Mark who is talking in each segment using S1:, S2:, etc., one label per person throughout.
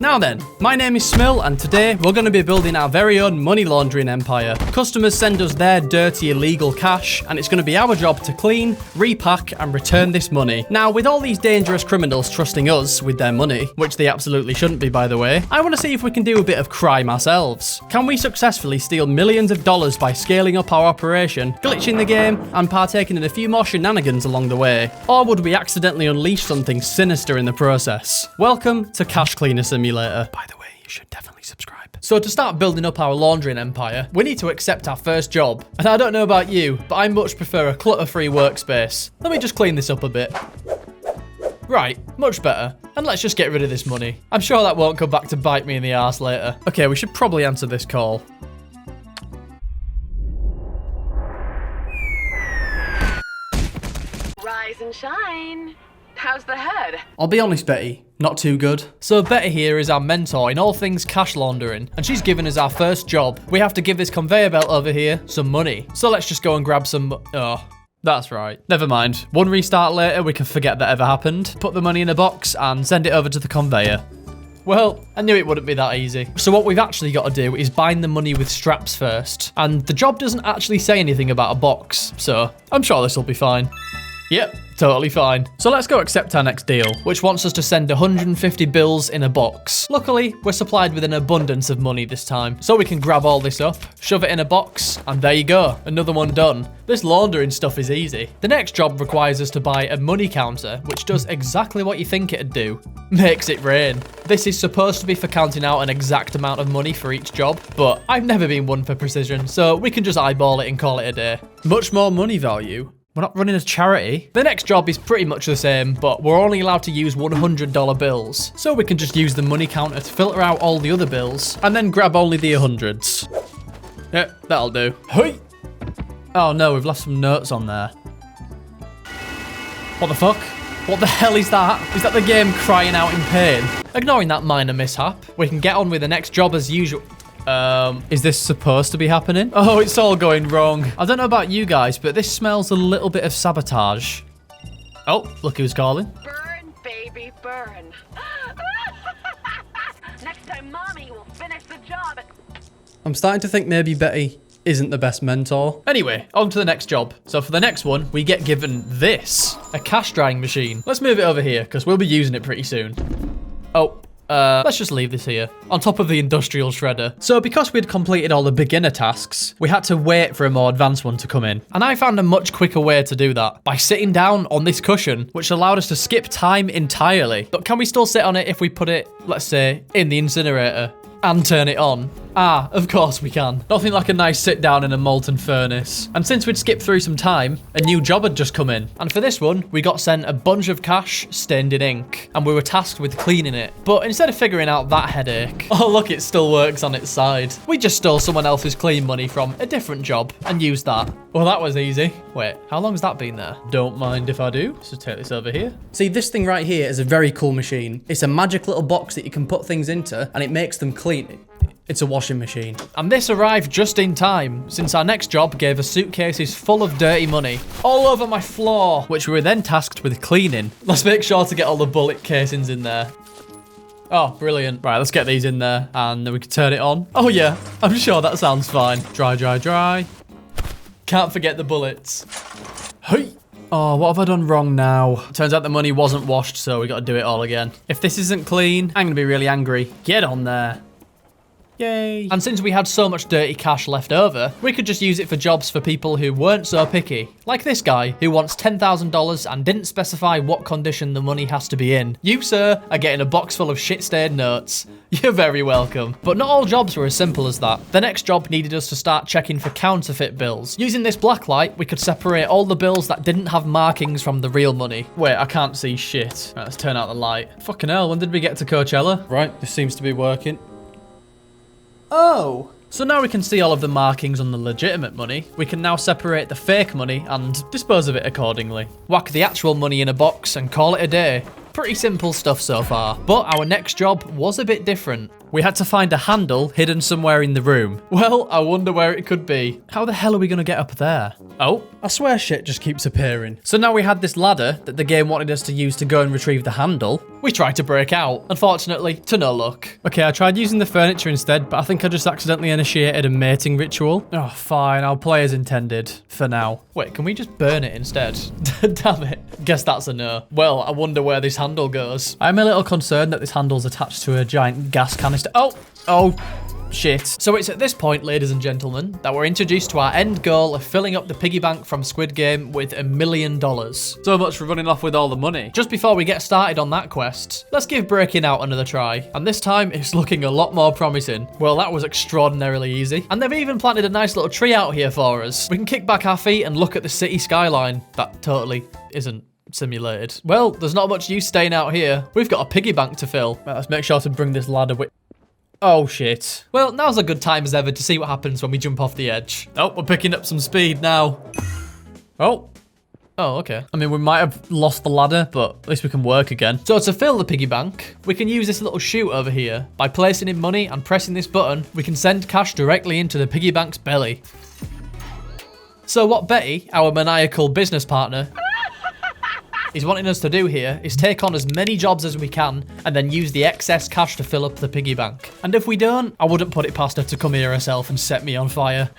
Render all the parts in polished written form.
S1: Now then, my name is Smill, and today we're going to be building our very own money laundering empire. Customers send us their dirty illegal cash, and it's going to be our job to clean, repack, and return this money. Now, with all these dangerous criminals trusting us with their money, which they absolutely shouldn't be by the way, I want to see if we can do a bit of crime ourselves. Can we successfully steal millions of dollars by scaling up our operation, glitching the game, and partaking in a few more shenanigans along the way? Or would we accidentally unleash something sinister in the process? Welcome to Cash Cleaner Simulator. By the way, you should definitely subscribe. So to start building up our laundering empire, we need to accept our first job. And I don't know about you, but I much prefer a clutter-free workspace. Let me just clean this up a bit. Right, much better. And let's just get rid of this money. I'm sure that won't come back to bite me in the arse later. Okay, we should probably answer this call.
S2: Rise and shine. How's the head?
S1: I'll be honest, Betty, not too good. So Betty here is our mentor in all things cash laundering, and she's given us our first job. We have to give this conveyor belt over here some money. So let's just go and grab some... Oh, that's right. Never mind. One restart later, we can forget that ever happened. Put the money in a box and send it over to the conveyor. Well, I knew it wouldn't be that easy. So what we've actually got to do is bind the money with straps first. And the job doesn't actually say anything about a box, so I'm sure this will be fine. Yep, totally fine. So let's go accept our next deal, which wants us to send 150 bills in a box. Luckily, we're supplied with an abundance of money this time, so we can grab all this up, shove it in a box, and there you go, another one done. This laundering stuff is easy. The next job requires us to buy a money counter, which does exactly what you think it'd do. Makes it rain. This is supposed to be for counting out an exact amount of money for each job, but I've never been one for precision, so we can just eyeball it and call it a day. Much more money value. We're not running a charity. The next job is pretty much the same, but we're only allowed to use $100 bills. So we can just use the money counter to filter out all the other bills, and then grab only the 100s. Yep, that'll do. Hey! Oh no, we've left some notes on there. What the fuck? What the hell is that? Is that the game crying out in pain? Ignoring that minor mishap, we can get on with the next job as usual. Is this supposed to be happening? Oh, it's all going wrong. I don't know about you guys, but this smells a little bit of sabotage. Oh, look who's calling.
S2: Burn, baby, burn. Next time, mommy will finish the job.
S1: I'm starting to think maybe Betty isn't the best mentor. Anyway, on to the next job. So for the next one, we get given this, a cash drying machine. Let's move it over here because we'll be using it pretty soon. Oh. Let's just leave this here, on top of the industrial shredder. So because we'd completed all the beginner tasks, we had to wait for a more advanced one to come in. And I found a much quicker way to do that, by sitting down on this cushion, which allowed us to skip time entirely. But can we still sit on it if we put it, let's say, in the incinerator? And turn it on. Ah, of course we can. Nothing like a nice sit down in a molten furnace. And since we'd skipped through some time, a new job had just come in. And for this one, we got sent a bunch of cash stained in ink. And we were tasked with cleaning it. But instead of figuring out that headache, oh look, it still works on its side. We just stole someone else's clean money from a different job and used that. Well, that was easy. Wait, how long has that been there? Don't mind if I do. So take this over here. See, this thing right here is a very cool machine. It's a magic little box that you can put things into and it makes them clean. It's a washing machine. And this arrived just in time, since our next job gave us suitcases full of dirty money all over my floor, which we were then tasked with cleaning. Let's make sure to get all the bullet casings in there. Oh, brilliant. Right, let's get these in there, and then we can turn it on. Oh yeah, I'm sure that sounds fine. Dry, dry, dry. Can't forget the bullets. Hey! Oh, what have I done wrong now? Turns out the money wasn't washed, so we got to do it all again. If this isn't clean, I'm going to be really angry. Get on there. Yay. And since we had so much dirty cash left over, we could just use it for jobs for people who weren't so picky. Like this guy, who wants $10,000 and didn't specify what condition the money has to be in. You, sir, are getting a box full of shit-stained notes. You're very welcome. But not all jobs were as simple as that. The next job needed us to start checking for counterfeit bills. Using this black light, we could separate all the bills that didn't have markings from the real money. Wait, I can't see shit. Right, let's turn out the light. Fucking hell, when did we get to Coachella? Right, this seems to be working. Oh, so now we can see all of the markings on the legitimate money. We can now separate the fake money and dispose of it accordingly. Whack the actual money in a box and call it a day. Pretty simple stuff so far, but our next job was a bit different. We had to find a handle hidden somewhere in the room. Well, I wonder where it could be. How the hell are we gonna get up there? Oh, I swear shit just keeps appearing. So now we had this ladder that the game wanted us to use to go and retrieve the handle. We tried to break out, unfortunately, to no luck. Okay, I tried using the furniture instead, but I think I just accidentally initiated a mating ritual. Oh, fine, I'll play as intended, for now. Wait, can we just burn it instead? Damn it. Guess that's a no. Well, I wonder where this handle goes. I'm a little concerned that this handle's attached to a giant gas canister. Oh, shit. So it's at this point, ladies and gentlemen, that we're introduced to our end goal of filling up the piggy bank from Squid Game with $1 million. So much for running off with all the money. Just before we get started on that quest, let's give breaking out another try. And this time, it's looking a lot more promising. Well, that was extraordinarily easy. And they've even planted a nice little tree out here for us. We can kick back our feet and look at the city skyline. That totally isn't simulated. Well, there's not much use staying out here. We've got a piggy bank to fill. Right, let's make sure to bring this ladder with... Oh, shit. Well, now's a good time as ever to see what happens when we jump off the edge. Oh, we're picking up some speed now. Oh, okay. I mean, we might have lost the ladder, but at least we can work again. So to fill the piggy bank, we can use this little chute over here. By placing in money and pressing this button, we can send cash directly into the piggy bank's belly. So what Betty, our maniacal business partner, is wanting us to do here is take on as many jobs as we can and then use the excess cash to fill up the piggy bank. And if we don't, I wouldn't put it past her to come here herself and set me on fire.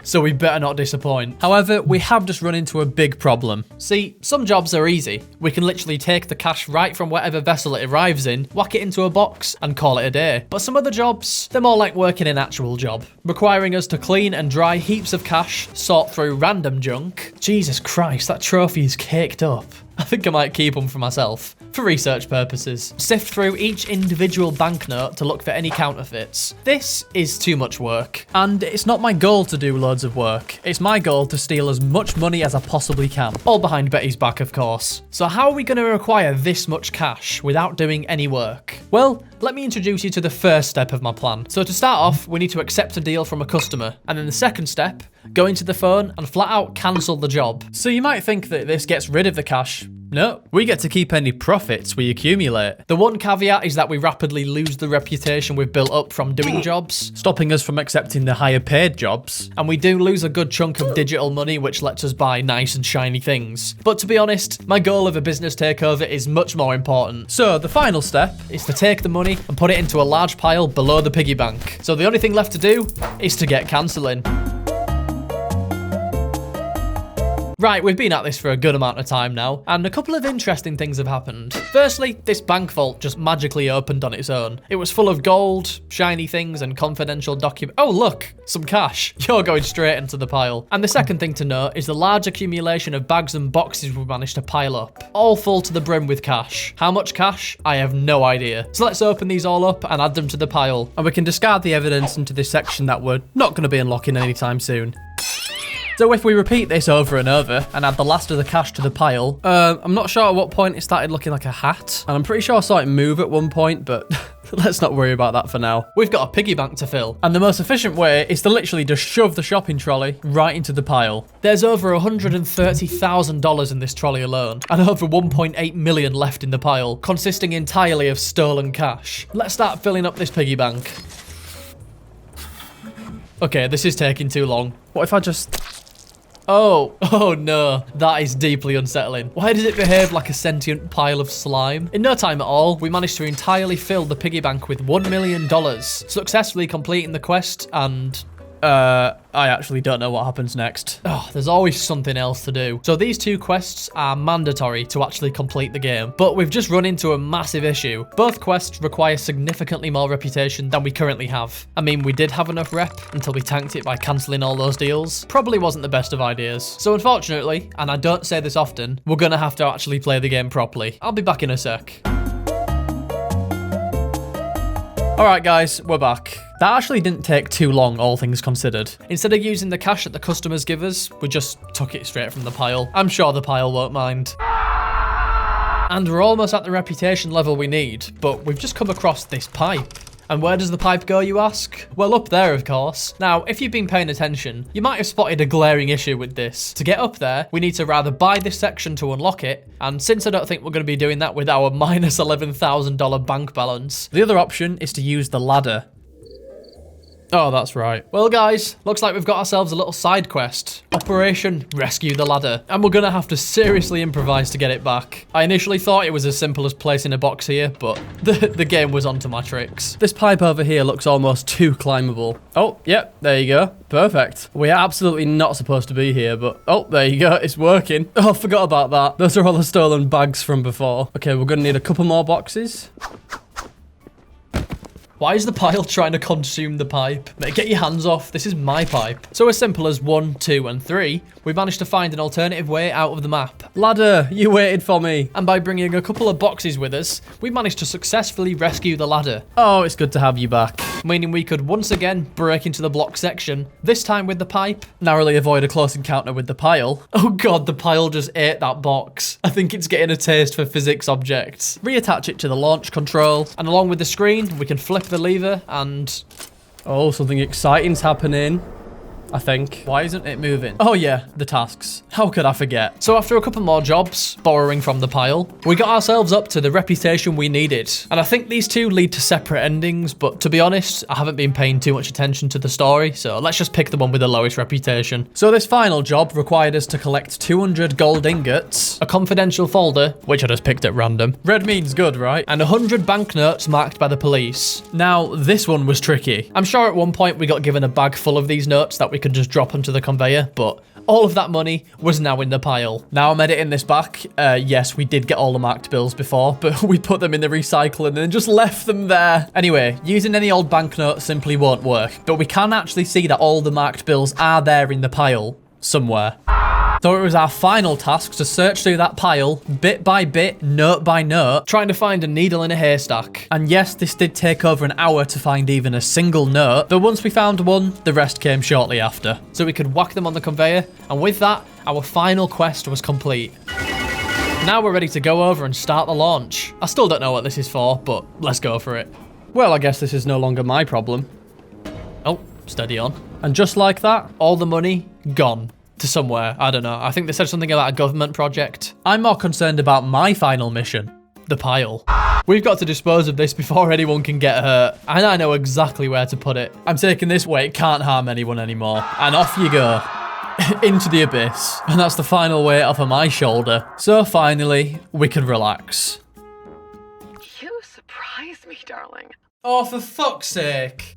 S1: So we better not disappoint. However, we have just run into a big problem. See, some jobs are easy. We can literally take the cash right from whatever vessel it arrives in, whack it into a box, and call it a day. But some other jobs, they're more like working an actual job, requiring us to clean and dry heaps of cash, sort through random junk. Jesus Christ, that trophy is caked up. I think I might keep them for myself, for research purposes. Sift through each individual banknote to look for any counterfeits. This is too much work. And it's not my goal to do loads of work. It's my goal to steal as much money as I possibly can. All behind Betty's back, of course. So how are we going to acquire this much cash without doing any work? Well, let me introduce you to the first step of my plan. So to start off, we need to accept a deal from a customer. And then the second step, go into the phone and flat out cancel the job. So you might think that this gets rid of the cash. No, we get to keep any profits we accumulate. The one caveat is that we rapidly lose the reputation we've built up from doing jobs, stopping us from accepting the higher paid jobs. And we do lose a good chunk of digital money, which lets us buy nice and shiny things. But to be honest, my goal of a business takeover is much more important. So the final step is to take the money and put it into a large pile below the piggy bank. So the only thing left to do is to get cancelling. Right, we've been at this for a good amount of time now, and a couple of interesting things have happened. Firstly, this bank vault just magically opened on its own. It was full of gold, shiny things, and confidential documents. Oh, look, some cash. You're going straight into the pile. And the second thing to note is the large accumulation of bags and boxes we've managed to pile up, all full to the brim with cash. How much cash? I have no idea. So let's open these all up and add them to the pile, and we can discard the evidence into this section that we're not going to be unlocking anytime soon. So if we repeat this over and over and add the last of the cash to the pile, I'm not sure at what point it started looking like a hat. And I'm pretty sure I saw it move at one point, but let's not worry about that for now. We've got a piggy bank to fill. And the most efficient way is to literally just shove the shopping trolley right into the pile. There's over $130,000 in this trolley alone, and over 1.8 million left in the pile, consisting entirely of stolen cash. Let's start filling up this piggy bank. Okay, this is taking too long. What if I just... Oh no, that is deeply unsettling. Why does it behave like a sentient pile of slime? In no time at all, we managed to entirely fill the piggy bank with $1 million, successfully completing the quest, and... I actually don't know what happens next. Oh, there's always something else to do. So these two quests are mandatory to actually complete the game, but we've just run into a massive issue. Both quests require significantly more reputation than we currently have. I mean, we did have enough rep until we tanked it by cancelling all those deals. Probably wasn't the best of ideas. So unfortunately, and I don't say this often, we're gonna have to actually play the game properly. I'll be back in a sec. Alright guys, we're back. That actually didn't take too long, all things considered. Instead of using the cash that the customers give us, we just took it straight from the pile. I'm sure the pile won't mind. And we're almost at the reputation level we need, but we've just come across this pipe. And where does the pipe go, you ask? Well, up there, of course. Now, if you've been paying attention, you might have spotted a glaring issue with this. To get up there, we need to rather buy this section to unlock it, and since I don't think we're going to be doing that with our minus $11,000 bank balance, the other option is to use the ladder. Oh, that's right. Well, guys, looks like we've got ourselves a little side quest. Operation Rescue the Ladder. And we're gonna have to seriously improvise to get it back. I initially thought it was as simple as placing a box here, but the game was onto my tricks. This pipe over here looks almost too climbable. Oh, yep, there you go. Perfect. We are absolutely not supposed to be here, but oh, there you go. It's working. Oh, I forgot about that. Those are all the stolen bags from before. Okay, we're gonna need a couple more boxes. Why is the pile trying to consume the pipe? Mate, get your hands off. This is my pipe. So as simple as 1, 2, and 3, we managed to find an alternative way out of the map. Ladder, you waited for me. And by bringing a couple of boxes with us, we managed to successfully rescue the ladder. Oh, it's good to have you back. Meaning we could once again break into the block section, this time with the pipe. Narrowly avoid a close encounter with the pile. Oh god, the pile just ate that box. I think it's getting a taste for physics objects. Reattach it to the launch control, and along with the screen, we can flip the lever and... oh, something exciting's happening. I think. Why isn't it moving? Oh yeah, the tasks. How could I forget? So after a couple more jobs, borrowing from the pile, we got ourselves up to the reputation we needed. And I think these two lead to separate endings, but to be honest, I haven't been paying too much attention to the story, so let's just pick the one with the lowest reputation. So this final job required us to collect 200 gold ingots, a confidential folder, which I just picked at random. Red means good, right? And 100 banknotes marked by the police. Now, this one was tricky. I'm sure at one point we got given a bag full of these notes that we could just drop onto the conveyor, but all of that money was now in the pile. Now I'm editing this back. Yes, we did get all the marked bills before, but we put them in the recycle and then just left them there. Anyway, using any old banknote simply won't work, but we can actually see that all the marked bills are there in the pile somewhere. So it was our final task to search through that pile, bit by bit, note by note, trying to find a needle in a haystack. And yes, this did take over an hour to find even a single note, but once we found one, the rest came shortly after. So we could whack them on the conveyor, and with that, our final quest was complete. Now we're ready to go over and start the launch. I still don't know what this is for, but let's go for it. Well, I guess this is no longer my problem. Oh, steady on. And just like that, all the money gone. To somewhere, I don't know. I think they said something about a government project. I'm more concerned about my final mission, the pile. We've got to dispose of this before anyone can get hurt, and I know exactly where to put it. I'm taking this way, it can't harm anyone anymore. And off you go. Into the abyss. And that's the final weight off of my shoulder. So finally, we can relax.
S2: You surprise me, darling.
S1: Oh, for fuck's sake.